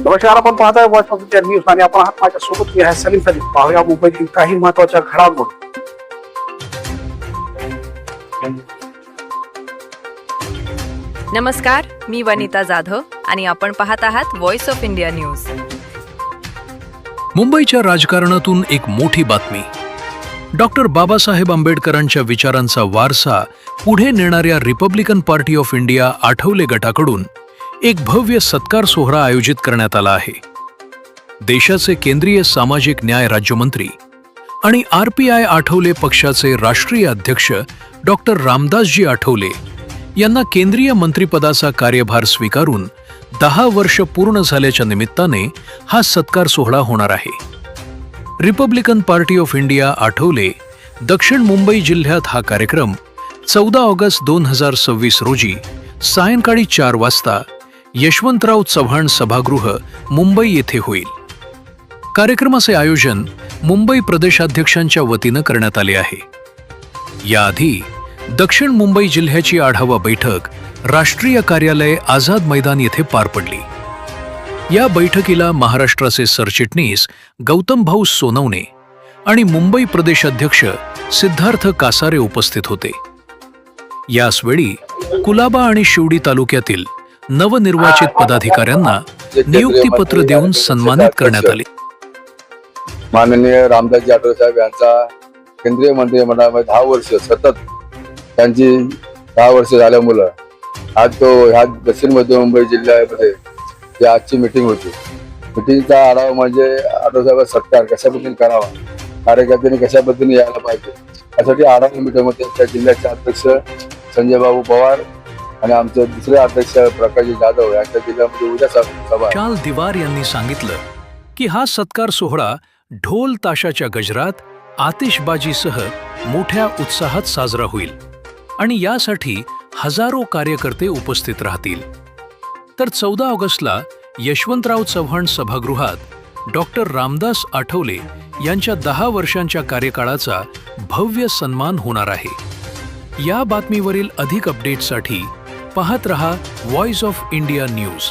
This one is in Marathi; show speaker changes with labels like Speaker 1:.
Speaker 1: नमस्कार, आपण पाहताय वॉइस ऑफ इंडिया न्यूज आणि आपण आहात माझ्या सोबत. मी आहे सलीम सलीम. पाहूया मुंबईतील काही महत्त्वाच्या घडामोडी.
Speaker 2: नमस्कार, मी वनिता जाधव आणि आपण पाहत आहात व्हॉइस ऑफ इंडिया न्यूज.
Speaker 3: मुंबईच्या राजकारणातून एक मोठी बातमी. डॉक्टर बाबासाहेब आंबेडकरांच्या विचारांचा वारसा पुढे नेणाऱ्या Republican party of India Athawale गटाकडून एक भव्य सत्कार सोहळा आयोजित करण्यात आला आहे. देशाचे केंद्रीय सामाजिक न्याय राज्यमंत्री आणि RPI आठवले पक्षाचे राष्ट्रीय अध्यक्ष डॉक्टर रामदासजी आठवले यांना केंद्रीय मंत्रिपदाचा कार्यभार स्वीकारून 10 वर्ष पूर्ण झाल्याच्या निमित्ताने हा सत्कार सोहळा होणार आहे. Republican party of India Athawale दक्षिण मुंबई जिल्ह्यात हा कार्यक्रम 14 ऑगस्ट 2026 रोजी सायंकाळी 4 वाजता यशवंतराव चव्हाण सभागृह मुंबई येथे होईल. कार्यक्रमाचे आयोजन मुंबई प्रदेशाध्यक्षांच्या वतीनं करण्यात आले आहे. याआधी दक्षिण मुंबई जिल्ह्याची आढावा बैठक राष्ट्रीय कार्यालय आझाद मैदान येथे पार पडली. या बैठकीला महाराष्ट्राचे सरचिटणीस गौतमभाऊ सोनवणे आणि मुंबई प्रदेश अध्यक्ष सिद्धार्थ कासारे उपस्थित होते. याचवेळी कुलाबा आणि शिवडी तालुक्यातील नवनिर्वाचित पदाधिकाऱ्यांना नियुक्तीपत्र देऊन सन्मानित करण्यात आले.
Speaker 4: माननीय रामदासजी आठवले साहेब यांचा केंद्रीय मंत्रिमंडळामध्ये 10 वर्ष सतत त्यांची 10 वर्ष झाल्यामुळं आज तो ह्या दक्षिण मध्य मुंबई जिल्ह्यामध्ये जी आजची मीटिंग होती, मीटिंगचा आढावा म्हणजे आठवले साहेब सत्कार कशा पद्धतीने करावा, कार्यकर्त्यांनी कशा पद्धतीने यायला पाहिजे यासाठी आढावा मीटिंगमध्ये त्या जिल्ह्याचे अध्यक्ष संजय बाबू पवार आणि आमचे दुसरे अध्यक्ष प्रकाशजी जाधव यांच्या जिल्ह्यामध्ये उद्या सभा.
Speaker 3: शाल दिवार यांनी सांगितलं की हा सत्कार सोहळा ढोल ताशाच्या गजरात आतिषबाजीसह मोठ्या उत्साहात साजरा होईल आणि यासाठी हजारो कार्यकर्ते उपस्थित राहतील. तर 14 ऑगस्टला यशवंतराव चव्हाण सभागृहात डॉक्टर रामदास आठवले यांच्या 10 वर्षांच्या कार्यकाळाचा भव्य सन्मान होणार आहे. या बातमीवरील अधिक अपडेट्ससाठी पाहत रहा व्हॉइस ऑफ इंडिया न्यूज.